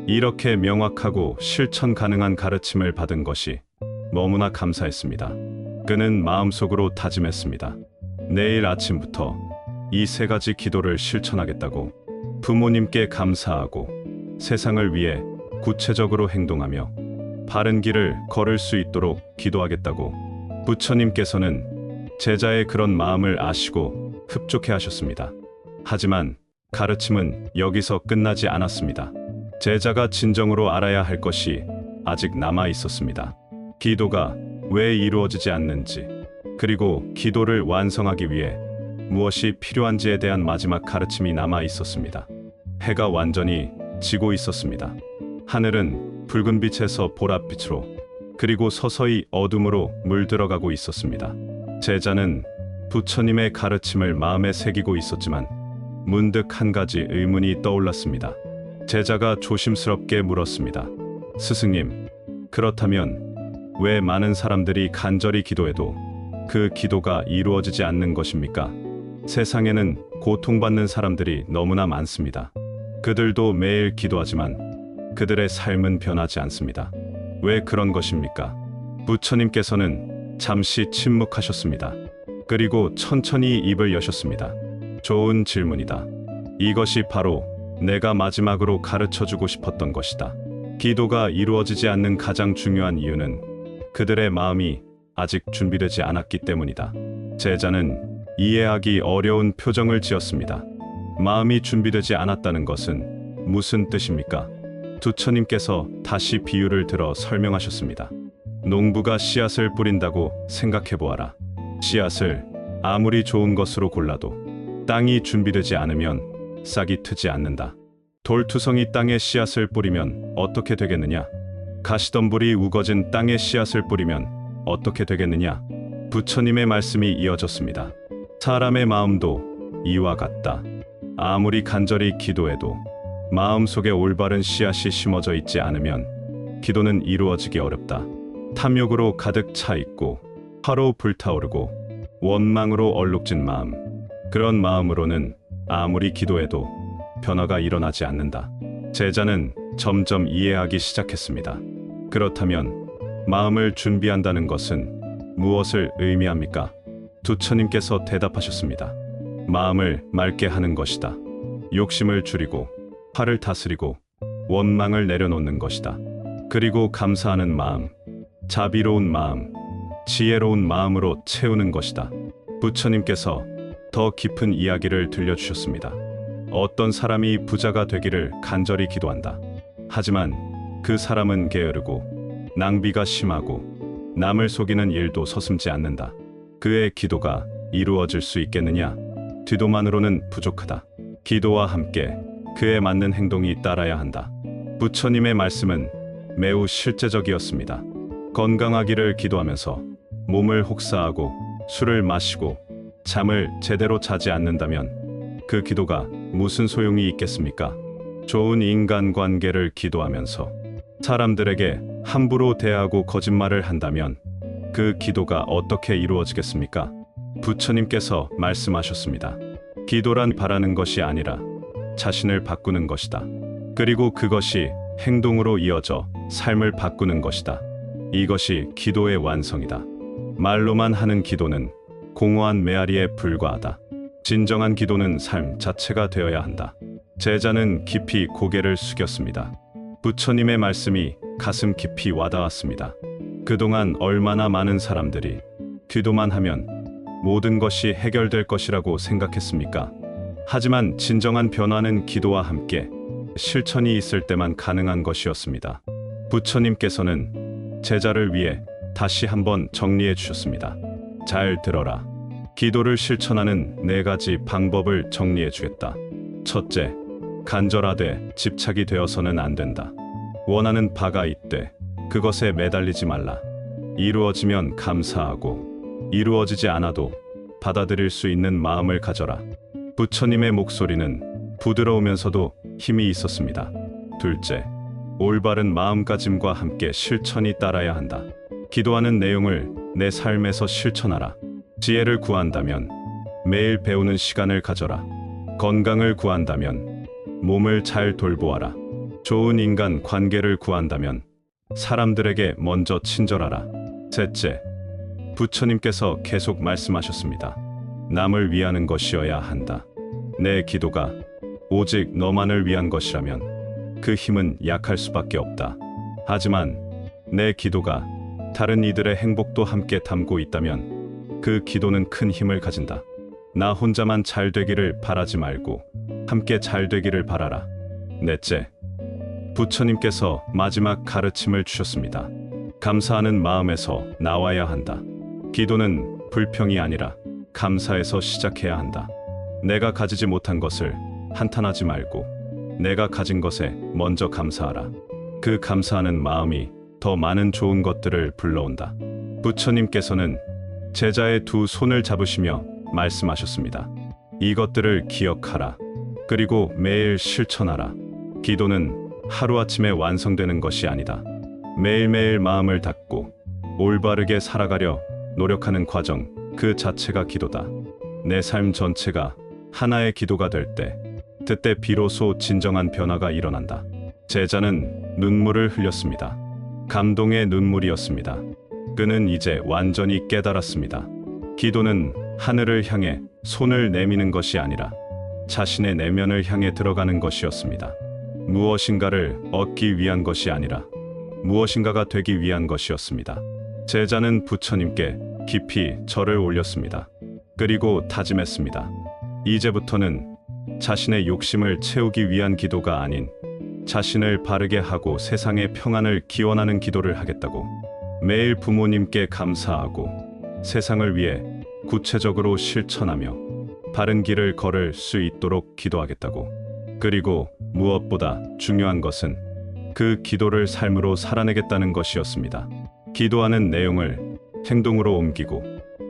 이렇게 명확하고 실천 가능한 가르침을 받은 것이 너무나 감사했습니다. 그는 마음속으로 다짐했습니다. 내일 아침부터 이 세 가지 기도를 실천하겠다고. 부모님께 감사하고, 세상을 위해 구체적으로 행동하며, 바른 길을 걸을 수 있도록 기도하겠다고. 부처님께서는 제자의 그런 마음을 아시고 흡족해 하셨습니다. 하지만 가르침은 여기서 끝나지 않았습니다. 제자가 진정으로 알아야 할 것이 아직 남아 있었습니다. 기도가 왜 이루어지지 않는지, 그리고 기도를 완성하기 위해 무엇이 필요한지에 대한 마지막 가르침이 남아 있었습니다. 해가 완전히 지고 있었습니다. 하늘은 붉은 빛에서 보랏빛으로, 그리고 서서히 어둠으로 물들어가고 있었습니다. 제자는 부처님의 가르침을 마음에 새기고 있었지만 문득 한 가지 의문이 떠올랐습니다. 제자가 조심스럽게 물었습니다. 스승님, 그렇다면 왜 많은 사람들이 간절히 기도해도 그 기도가 이루어지지 않는 것입니까? 세상에는 고통받는 사람들이 너무나 많습니다. 그들도 매일 기도하지만 그들의 삶은 변하지 않습니다. 왜 그런 것입니까? 부처님께서는 잠시 침묵하셨습니다. 그리고 천천히 입을 여셨습니다. 좋은 질문이다. 이것이 바로 내가 마지막으로 가르쳐주고 싶었던 것이다. 기도가 이루어지지 않는 가장 중요한 이유는 그들의 마음이 아직 준비되지 않았기 때문이다. 제자는 이해하기 어려운 표정을 지었습니다. 마음이 준비되지 않았다는 것은 무슨 뜻입니까? 부처님께서 다시 비유를 들어 설명하셨습니다. 농부가 씨앗을 뿌린다고 생각해 보아라. 씨앗을 아무리 좋은 것으로 골라도 땅이 준비되지 않으면 싹이 트지 않는다. 돌투성이 땅에 씨앗을 뿌리면 어떻게 되겠느냐? 가시덤불이 우거진 땅에 씨앗을 뿌리면 어떻게 되겠느냐? 부처님의 말씀이 이어졌습니다. 사람의 마음도 이와 같다. 아무리 간절히 기도해도 마음속에 올바른 씨앗이 심어져 있지 않으면 기도는 이루어지기 어렵다. 탐욕으로 가득 차 있고 화로 불타오르고 원망으로 얼룩진 마음, 그런 마음으로는 아무리 기도해도 변화가 일어나지 않는다. 제자는 점점 이해하기 시작했습니다. 그렇다면 마음을 준비한다는 것은 무엇을 의미합니까? 부처님께서 대답하셨습니다. 마음을 맑게 하는 것이다. 욕심을 줄이고 화를 다스리고 원망을 내려놓는 것이다. 그리고 감사하는 마음, 자비로운 마음, 지혜로운 마음으로 채우는 것이다. 부처님께서 더 깊은 이야기를 들려주셨습니다. 어떤 사람이 부자가 되기를 간절히 기도한다. 하지만 그 사람은 게으르고 낭비가 심하고 남을 속이는 일도 서슴지 않는다. 그의 기도가 이루어질 수 있겠느냐? 기도만으로는 부족하다. 기도와 함께 그에 맞는 행동이 따라야 한다. 부처님의 말씀은 매우 실제적이었습니다. 건강하기를 기도하면서 몸을 혹사하고 술을 마시고 잠을 제대로 자지 않는다면 그 기도가 무슨 소용이 있겠습니까? 좋은 인간관계를 기도하면서 사람들에게 함부로 대하고 거짓말을 한다면 그 기도가 어떻게 이루어지겠습니까? 부처님께서 말씀하셨습니다. 기도란 바라는 것이 아니라 자신을 바꾸는 것이다. 그리고 그것이 행동으로 이어져 삶을 바꾸는 것이다. 이것이 기도의 완성이다. 말로만 하는 기도는 공허한 메아리에 불과하다. 진정한 기도는 삶 자체가 되어야 한다. 제자는 깊이 고개를 숙였습니다. 부처님의 말씀이 가슴 깊이 와닿았습니다. 그동안 얼마나 많은 사람들이 기도만 하면 모든 것이 해결될 것이라고 생각했습니까? 하지만 진정한 변화는 기도와 함께 실천이 있을 때만 가능한 것이었습니다. 부처님께서는 제자를 위해 다시 한번 정리해 주셨습니다. 잘 들어라. 기도를 실천하는 4가지 방법을 정리해 주겠다. 첫째, 간절하되 집착이 되어서는 안 된다. 원하는 바가 있되 그것에 매달리지 말라. 이루어지면 감사하고 이루어지지 않아도 받아들일 수 있는 마음을 가져라. 부처님의 목소리는 부드러우면서도 힘이 있었습니다. 둘째, 올바른 마음가짐과 함께 실천이 따라야 한다. 기도하는 내용을 내 삶에서 실천하라. 지혜를 구한다면 매일 배우는 시간을 가져라. 건강을 구한다면 몸을 잘 돌보아라. 좋은 인간 관계를 구한다면 사람들에게 먼저 친절하라. 셋째, 부처님께서 계속 말씀하셨습니다. 남을 위하는 것이어야 한다. 내 기도가 오직 너만을 위한 것이라면 그 힘은 약할 수밖에 없다. 하지만 내 기도가 다른 이들의 행복도 함께 담고 있다면 그 기도는 큰 힘을 가진다. 나 혼자만 잘 되기를 바라지 말고 함께 잘 되기를 바라라. 넷째, 부처님께서 마지막 가르침을 주셨습니다. 감사하는 마음에서 나와야 한다. 기도는 불평이 아니라 감사에서 시작해야 한다. 내가 가지지 못한 것을 한탄하지 말고 내가 가진 것에 먼저 감사하라. 그 감사하는 마음이 더 많은 좋은 것들을 불러온다. 부처님께서는 제자의 두 손을 잡으시며 말씀하셨습니다. 이것들을 기억하라. 그리고 매일 실천하라. 기도는 하루아침에 완성되는 것이 아니다. 매일매일 마음을 닫고 올바르게 살아가려 노력하는 과정 그 자체가 기도다. 내 삶 전체가 하나의 기도가 될 때, 그때 비로소 진정한 변화가 일어난다. 제자는 눈물을 흘렸습니다. 감동의 눈물이었습니다. 그는 이제 완전히 깨달았습니다. 기도는 하늘을 향해 손을 내미는 것이 아니라 자신의 내면을 향해 들어가는 것이었습니다. 무엇인가를 얻기 위한 것이 아니라 무엇인가가 되기 위한 것이었습니다. 제자는 부처님께 깊이 절을 올렸습니다. 그리고 다짐했습니다. 이제부터는 자신의 욕심을 채우기 위한 기도가 아닌 자신을 바르게 하고 세상의 평안을 기원하는 기도를 하겠다고. 매일 부모님께 감사하고 세상을 위해 구체적으로 실천하며 바른 길을 걸을 수 있도록 기도하겠다고. 그리고 무엇보다 중요한 것은 그 기도를 삶으로 살아내겠다는 것이었습니다. 기도하는 내용을 행동으로 옮기고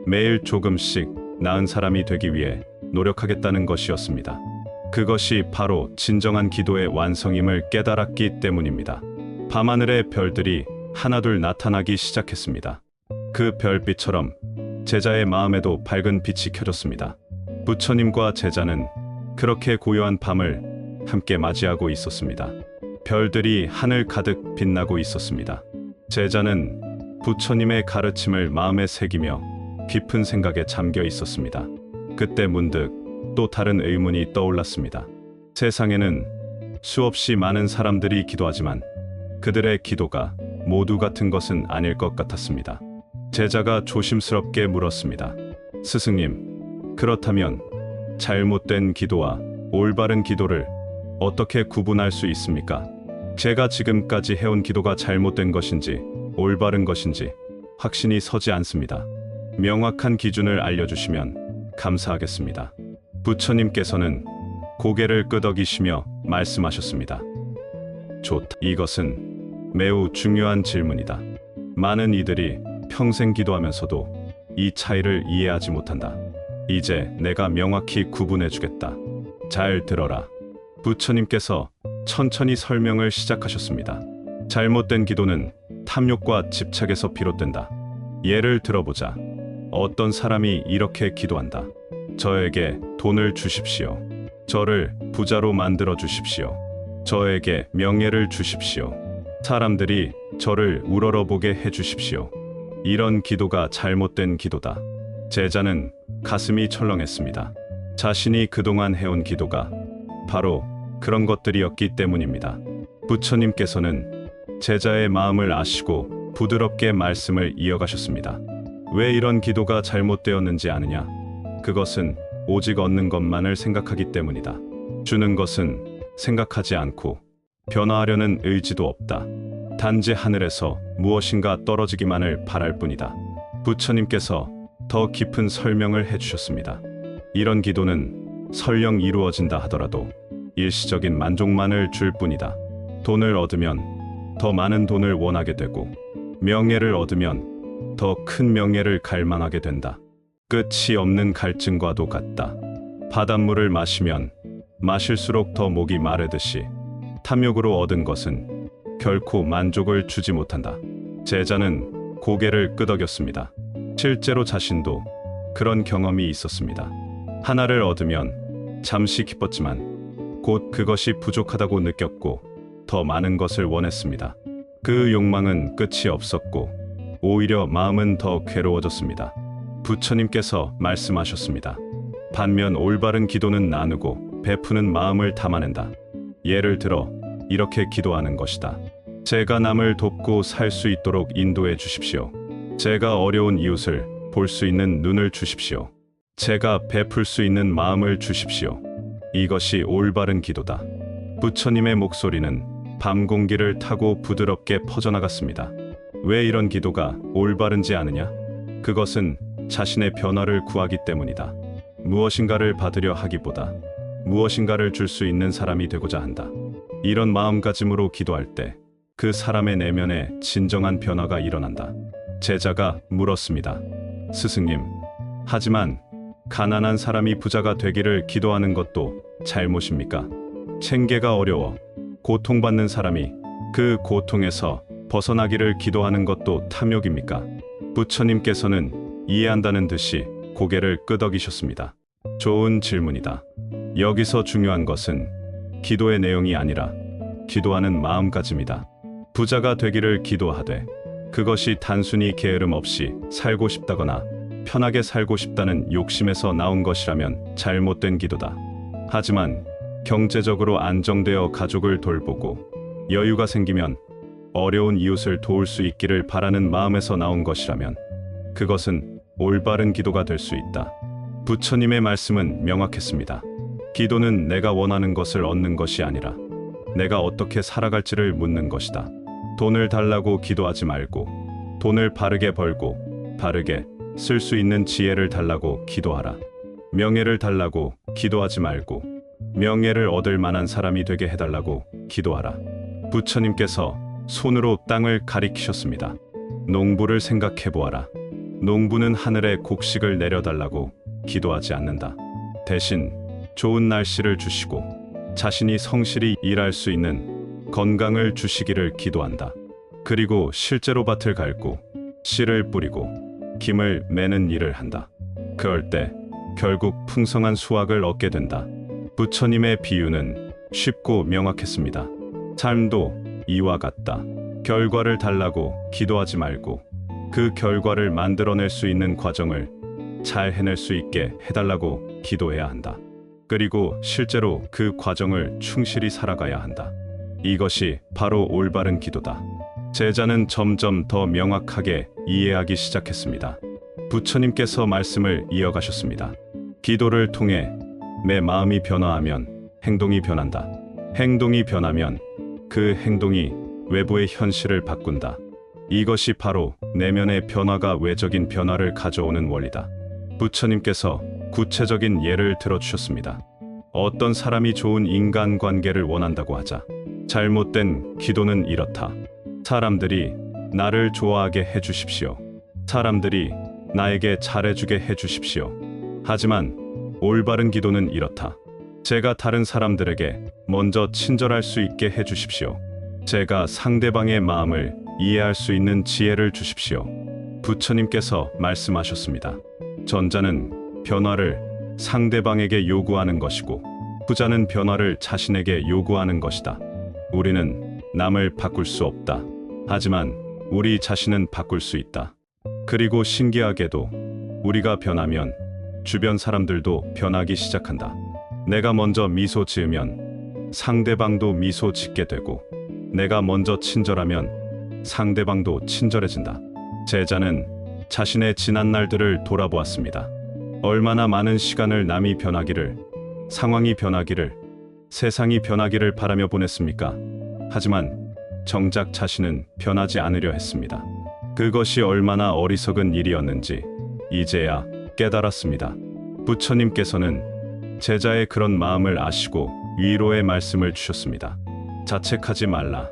매일 조금씩 나은 사람이 되기 위해 노력하겠다는 것이었습니다. 그것이 바로 진정한 기도의 완성임을 깨달았기 때문입니다. 밤하늘의 별들이 하나둘 나타나기 시작했습니다. 그 별빛처럼 제자의 마음에도 밝은 빛이 켜졌습니다. 부처님과 제자는 그렇게 고요한 밤을 함께 맞이하고 있었습니다. 별들이 하늘 가득 빛나고 있었습니다. 제자는 부처님의 가르침을 마음에 새기며 깊은 생각에 잠겨 있었습니다. 그때 문득 또 다른 의문이 떠올랐습니다. 세상에는 수없이 많은 사람들이 기도하지만 그들의 기도가 모두 같은 것은 아닐 것 같았습니다. 제자가 조심스럽게 물었습니다. 스승님, 그렇다면 잘못된 기도와 올바른 기도를 어떻게 구분할 수 있습니까? 제가 지금까지 해온 기도가 잘못된 것인지 올바른 것인지 확신이 서지 않습니다. 명확한 기준을 알려주시면 감사하겠습니다. 부처님께서는 고개를 끄덕이시며 말씀하셨습니다. 좋다. 이것은 매우 중요한 질문이다. 많은 이들이 평생 기도하면서도 이 차이를 이해하지 못한다. 이제 내가 명확히 구분해 주겠다. 잘 들어라. 부처님께서 천천히 설명을 시작하셨습니다. 잘못된 기도는 탐욕과 집착에서 비롯된다. 예를 들어보자. 어떤 사람이 이렇게 기도한다. 저에게 돈을 주십시오. 저를 부자로 만들어 주십시오. 저에게 명예를 주십시오. 사람들이 저를 우러러보게 해 주십시오. 이런 기도가 잘못된 기도다. 제자는 가슴이 철렁했습니다. 자신이 그동안 해온 기도가 바로 그런 것들이었기 때문입니다. 부처님께서는 제자의 마음을 아시고 부드럽게 말씀을 이어가셨습니다. 왜 이런 기도가 잘못되었는지 아느냐? 그것은 오직 얻는 것만을 생각하기 때문이다. 주는 것은 생각하지 않고 변화하려는 의지도 없다. 단지 하늘에서 무엇인가 떨어지기만을 바랄 뿐이다. 부처님께서 더 깊은 설명을 해주셨습니다. 이런 기도는 설령 이루어진다 하더라도 일시적인 만족만을 줄 뿐이다. 돈을 얻으면 더 많은 돈을 원하게 되고 명예를 얻으면 더 큰 명예를 갈망하게 된다. 끝이 없는 갈증과도 같다. 바닷물을 마시면 마실수록 더 목이 마르듯이 탐욕으로 얻은 것은 결코 만족을 주지 못한다. 제자는 고개를 끄덕였습니다. 실제로 자신도 그런 경험이 있었습니다. 하나를 얻으면 잠시 기뻤지만 곧 그것이 부족하다고 느꼈고 더 많은 것을 원했습니다. 그 욕망은 끝이 없었고 오히려 마음은 더 괴로워졌습니다. 부처님께서 말씀하셨습니다. 반면 올바른 기도는 나누고 베푸는 마음을 담아낸다. 예를 들어 이렇게 기도하는 것이다. 제가 남을 돕고 살 수 있도록 인도해 주십시오. 제가 어려운 이웃을 볼 수 있는 눈을 주십시오. 제가 베풀 수 있는 마음을 주십시오. 이것이 올바른 기도다. 부처님의 목소리는 밤 공기를 타고 부드럽게 퍼져나갔습니다. 왜 이런 기도가 올바른지 아느냐? 그것은 자신의 변화를 구하기 때문이다. 무엇인가를 받으려 하기보다 무엇인가를 줄 수 있는 사람이 되고자 한다. 이런 마음가짐으로 기도할 때 그 사람의 내면에 진정한 변화가 일어난다. 제자가 물었습니다. 스승님, 하지만 가난한 사람이 부자가 되기를 기도하는 것도 잘못입니까? 생계가 어려워 고통받는 사람이 그 고통에서 벗어나기를 기도하는 것도 탐욕입니까? 부처님께서는 이해한다는 듯이 고개를 끄덕이셨습니다. 좋은 질문이다. 여기서 중요한 것은 기도의 내용이 아니라 기도하는 마음가짐이다. 부자가 되기를 기도하되 그것이 단순히 게으름 없이 살고 싶다거나 편하게 살고 싶다는 욕심에서 나온 것이라면 잘못된 기도다. 하지만 경제적으로 안정되어 가족을 돌보고 여유가 생기면 어려운 이웃을 도울 수 있기를 바라는 마음에서 나온 것이라면 그것은 올바른 기도가 될 수 있다. 부처님의 말씀은 명확했습니다. 기도는 내가 원하는 것을 얻는 것이 아니라 내가 어떻게 살아갈지를 묻는 것이다. 돈을 달라고 기도하지 말고 돈을 바르게 벌고 바르게 쓸 수 있는 지혜를 달라고 기도하라. 명예를 달라고 기도하지 말고 명예를 얻을 만한 사람이 되게 해달라고 기도하라. 부처님께서 손으로 땅을 가리키셨습니다. 농부를 생각해 보아라. 농부는 하늘에 곡식을 내려달라고 기도하지 않는다. 대신 좋은 날씨를 주시고 자신이 성실히 일할 수 있는 건강을 주시기를 기도한다. 그리고 실제로 밭을 갈고 씨를 뿌리고 김을 매는 일을 한다. 그럴 때 결국 풍성한 수확을 얻게 된다. 부처님의 비유는 쉽고 명확했습니다. 삶도 이와 같다. 결과를 달라고 기도하지 말고 그 결과를 만들어낼 수 있는 과정을 잘 해낼 수 있게 해달라고 기도해야 한다. 그리고 실제로 그 과정을 충실히 살아가야 한다. 이것이 바로 올바른 기도다. 제자는 점점 더 명확하게 이해하기 시작했습니다. 부처님께서 말씀을 이어가셨습니다. 기도를 통해 내 마음이 변화하면 행동이 변한다. 행동이 변하면 그 행동이 외부의 현실을 바꾼다. 이것이 바로 내면의 변화가 외적인 변화를 가져오는 원리다. 부처님께서 구체적인 예를 들어주셨습니다. 어떤 사람이 좋은 인간관계를 원한다고 하자. 잘못된 기도는 이렇다. 사람들이 나를 좋아하게 해주십시오. 사람들이 나에게 잘해주게 해주십시오. 하지만 올바른 기도는 이렇다. 제가 다른 사람들에게 먼저 친절할 수 있게 해주십시오. 제가 상대방의 마음을 이해할 수 있는 지혜를 주십시오. 부처님께서 말씀하셨습니다. 전자는 변화를 상대방에게 요구하는 것이고 후자는 변화를 자신에게 요구하는 것이다. 우리는 남을 바꿀 수 없다. 하지만 우리 자신은 바꿀 수 있다. 그리고 신기하게도 우리가 변하면 주변 사람들도 변하기 시작한다. 내가 먼저 미소 지으면 상대방도 미소 짓게 되고 내가 먼저 친절하면 상대방도 친절해진다. 제자는 자신의 지난 날들을 돌아보았습니다. 얼마나 많은 시간을 남이 변하기를, 상황이 변하기를, 세상이 변하기를 바라며 보냈습니까? 하지만 정작 자신은 변하지 않으려 했습니다. 그것이 얼마나 어리석은 일이었는지 이제야 깨달았습니다. 부처님께서는 제자의 그런 마음을 아시고 위로의 말씀을 주셨습니다. 자책하지 말라.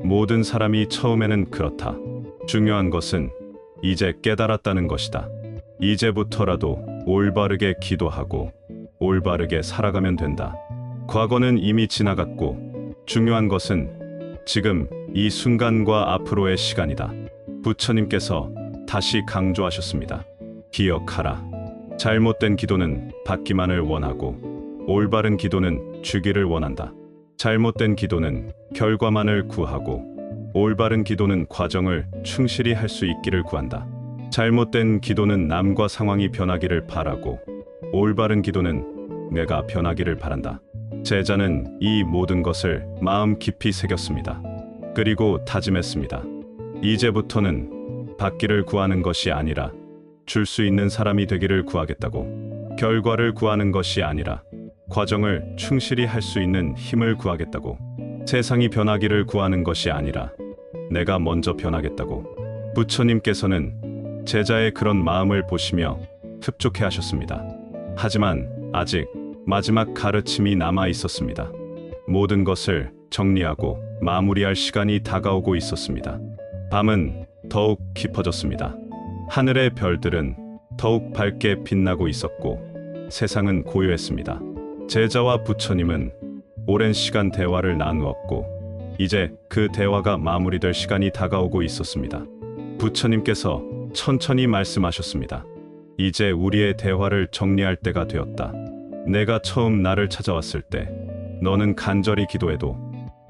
모든 사람이 처음에는 그렇다. 중요한 것은 이제 깨달았다는 것이다. 이제부터라도 올바르게 기도하고 올바르게 살아가면 된다. 과거는 이미 지나갔고 중요한 것은 지금 이 순간과 앞으로의 시간이다. 부처님께서 다시 강조하셨습니다. 기억하라. 잘못된 기도는 받기만을 원하고 올바른 기도는 주기를 원한다. 잘못된 기도는 결과만을 구하고 올바른 기도는 과정을 충실히 할 수 있기를 구한다. 잘못된 기도는 남과 상황이 변하기를 바라고 올바른 기도는 내가 변하기를 바란다. 제자는 이 모든 것을 마음 깊이 새겼습니다. 그리고 다짐했습니다. 이제부터는 받기를 구하는 것이 아니라 줄 수 있는 사람이 되기를 구하겠다고, 결과를 구하는 것이 아니라 과정을 충실히 할 수 있는 힘을 구하겠다고, 세상이 변하기를 구하는 것이 아니라 내가 먼저 변하겠다고. 부처님께서는 제자의 그런 마음을 보시며 흡족해 하셨습니다. 하지만 아직 마지막 가르침이 남아 있었습니다. 모든 것을 정리하고 마무리할 시간이 다가오고 있었습니다. 밤은 더욱 깊어졌습니다. 하늘의 별들은 더욱 밝게 빛나고 있었고 세상은 고요했습니다. 제자와 부처님은 오랜 시간 대화를 나누었고 이제 그 대화가 마무리될 시간이 다가오고 있었습니다. 부처님께서 천천히 말씀하셨습니다. 이제 우리의 대화를 정리할 때가 되었다. 내가 처음 나를 찾아왔을 때 너는 간절히 기도해도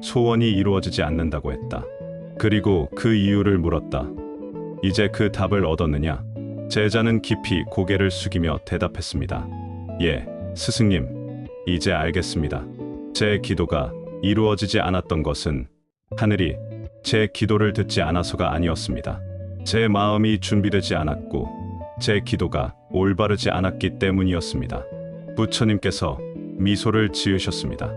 소원이 이루어지지 않는다고 했다. 그리고 그 이유를 물었다. 이제 그 답을 얻었느냐? 제자는 깊이 고개를 숙이며 대답했습니다. 예, 스승님, 이제 알겠습니다. 제 기도가 이루어지지 않았던 것은 하늘이 제 기도를 듣지 않아서가 아니었습니다. 제 마음이 준비되지 않았고 제 기도가 올바르지 않았기 때문이었습니다. 부처님께서 미소를 지으셨습니다.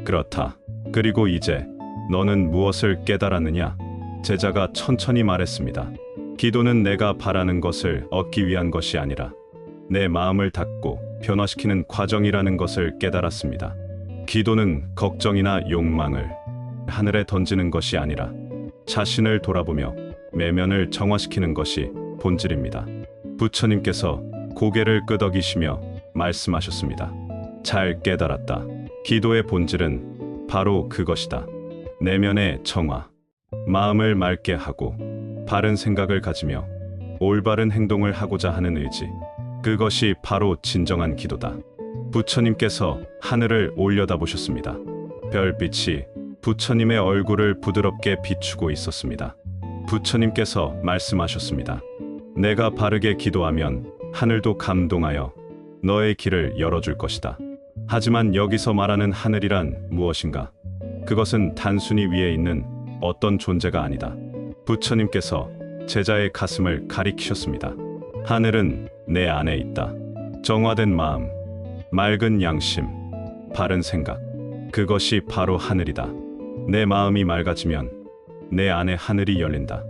그렇다. 그리고 이제 너는 무엇을 깨달았느냐? 제자가 천천히 말했습니다. 기도는 내가 바라는 것을 얻기 위한 것이 아니라 내 마음을 닫고 변화시키는 과정이라는 것을 깨달았습니다. 기도는 걱정이나 욕망을 하늘에 던지는 것이 아니라 자신을 돌아보며 내면을 정화시키는 것이 본질입니다. 부처님께서 고개를 끄덕이시며 말씀하셨습니다. 잘 깨달았다. 기도의 본질은 바로 그것이다. 내면의 정화, 마음을 맑게 하고 바른 생각을 가지며 올바른 행동을 하고자 하는 의지, 그것이 바로 진정한 기도다. 부처님께서 하늘을 올려다보셨습니다. 별빛이 부처님의 얼굴을 부드럽게 비추고 있었습니다. 부처님께서 말씀하셨습니다. 내가 바르게 기도하면 하늘도 감동하여 너의 길을 열어줄 것이다. 하지만 여기서 말하는 하늘이란 무엇인가? 그것은 단순히 위에 있는 어떤 존재가 아니다. 부처님께서 제자의 가슴을 가리키셨습니다. 하늘은 내 안에 있다. 정화된 마음, 맑은 양심, 바른 생각, 그것이 바로 하늘이다. 내 마음이 맑아지면 내 안에 하늘이 열린다.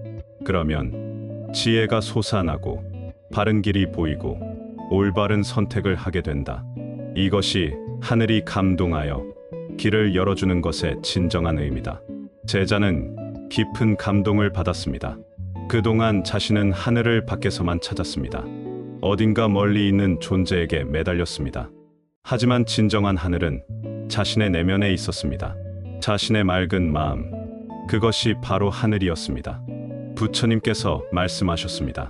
그러면 지혜가 솟아나고 바른 길이 보이고 올바른 선택을 하게 된다. 이것이 하늘이 감동하여 길을 열어주는 것의 진정한 의미다. 제자는 깊은 감동을 받았습니다. 그동안 자신은 하늘을 밖에서만 찾았습니다. 어딘가 멀리 있는 존재에게 매달렸습니다. 하지만 진정한 하늘은 자신의 내면에 있었습니다. 자신의 맑은 마음, 그것이 바로 하늘이었습니다. 부처님께서 말씀하셨습니다.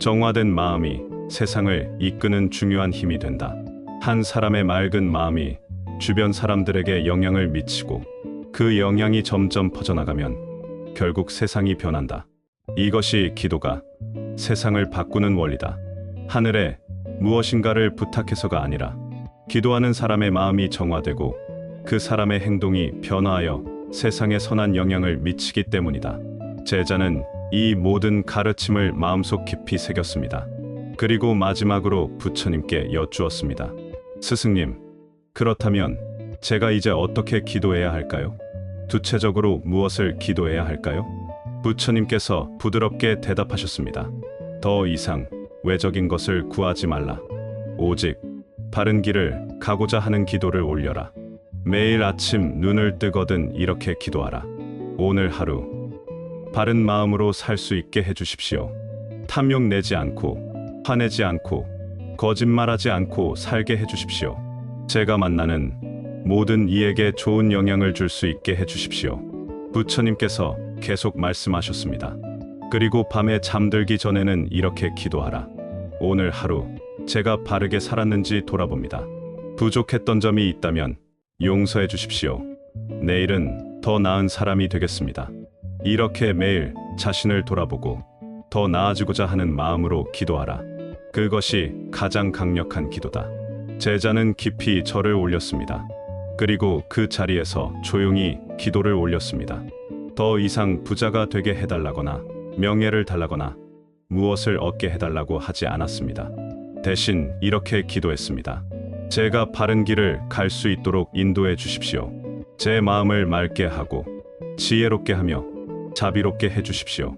정화된 마음이 세상을 이끄는 중요한 힘이 된다. 한 사람의 맑은 마음이 주변 사람들에게 영향을 미치고 그 영향이 점점 퍼져나가면 결국 세상이 변한다. 이것이 기도가 세상을 바꾸는 원리다. 하늘에 무엇인가를 부탁해서가 아니라 기도하는 사람의 마음이 정화되고 그 사람의 행동이 변화하여 세상에 선한 영향을 미치기 때문이다. 제자는 이 모든 가르침을 마음속 깊이 새겼습니다. 그리고 마지막으로 부처님께 여쭈었습니다. 스승님, 그렇다면 제가 이제 어떻게 기도해야 할까요? 구체적으로 무엇을 기도해야 할까요? 부처님께서 부드럽게 대답하셨습니다. 더 이상 외적인 것을 구하지 말라. 오직 바른 길을 가고자 하는 기도를 올려라. 매일 아침 눈을 뜨거든 이렇게 기도하라. 오늘 하루 바른 마음으로 살 수 있게 해주십시오. 탐욕 내지 않고 화내지 않고 거짓말하지 않고 살게 해주십시오. 제가 만나는 모든 이에게 좋은 영향을 줄 수 있게 해주십시오. 부처님께서 계속 말씀하셨습니다. 그리고 밤에 잠들기 전에는 이렇게 기도하라. 오늘 하루 제가 바르게 살았는지 돌아봅니다. 부족했던 점이 있다면 용서해 주십시오. 내일은 더 나은 사람이 되겠습니다. 이렇게 매일 자신을 돌아보고 더 나아지고자 하는 마음으로 기도하라. 그것이 가장 강력한 기도다. 제자는 깊이 절을 올렸습니다. 그리고 그 자리에서 조용히 기도를 올렸습니다. 더 이상 부자가 되게 해달라거나 명예를 달라거나 무엇을 얻게 해달라고 하지 않았습니다. 대신 이렇게 기도했습니다. 제가 바른 길을 갈 수 있도록 인도해 주십시오. 제 마음을 맑게 하고 지혜롭게 하며 자비롭게 해 주십시오.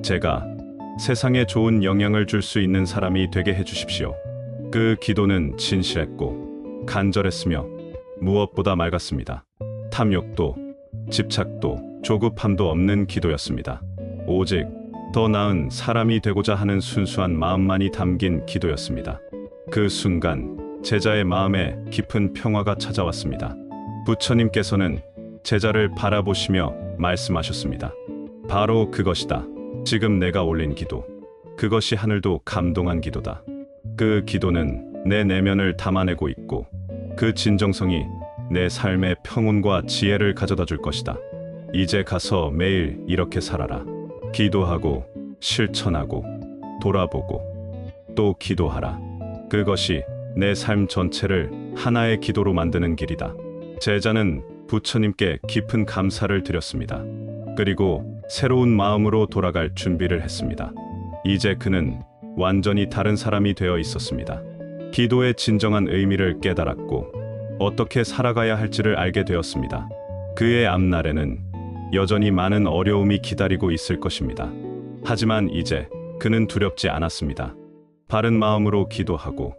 제가 세상에 좋은 영향을 줄 수 있는 사람이 되게 해 주십시오. 그 기도는 진실했고 간절했으며 무엇보다 맑았습니다. 탐욕도 집착도 조급함도 없는 기도였습니다. 오직 더 나은 사람이 되고자 하는 순수한 마음만이 담긴 기도였습니다. 그 순간 제자의 마음에 깊은 평화가 찾아왔습니다. 부처님께서는 제자를 바라보시며 말씀하셨습니다. 바로 그것이다. 지금 내가 올린 기도. 그것이 하늘도 감동한 기도다. 그 기도는 내 내면을 담아내고 있고 그 진정성이 내 삶의 평온과 지혜를 가져다 줄 것이다. 이제 가서 매일 이렇게 살아라. 기도하고 실천하고 돌아보고 또 기도하라. 그것이 내 삶 전체를 하나의 기도로 만드는 길이다. 제자는 부처님께 깊은 감사를 드렸습니다. 그리고 새로운 마음으로 돌아갈 준비를 했습니다. 이제 그는 완전히 다른 사람이 되어 있었습니다. 기도의 진정한 의미를 깨달았고 어떻게 살아가야 할지를 알게 되었습니다. 그의 앞날에는 여전히 많은 어려움이 기다리고 있을 것입니다. 하지만 이제 그는 두렵지 않았습니다. 바른 마음으로 기도하고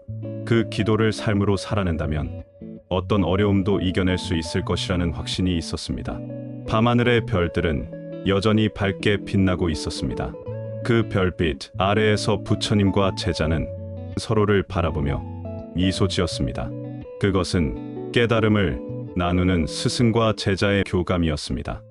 그 기도를 삶으로 살아낸다면 어떤 어려움도 이겨낼 수 있을 것이라는 확신이 있었습니다. 밤하늘의 별들은 여전히 밝게 빛나고 있었습니다. 그 별빛 아래에서 부처님과 제자는 서로를 바라보며 미소 지었습니다. 그것은 깨달음을 나누는 스승과 제자의 교감이었습니다.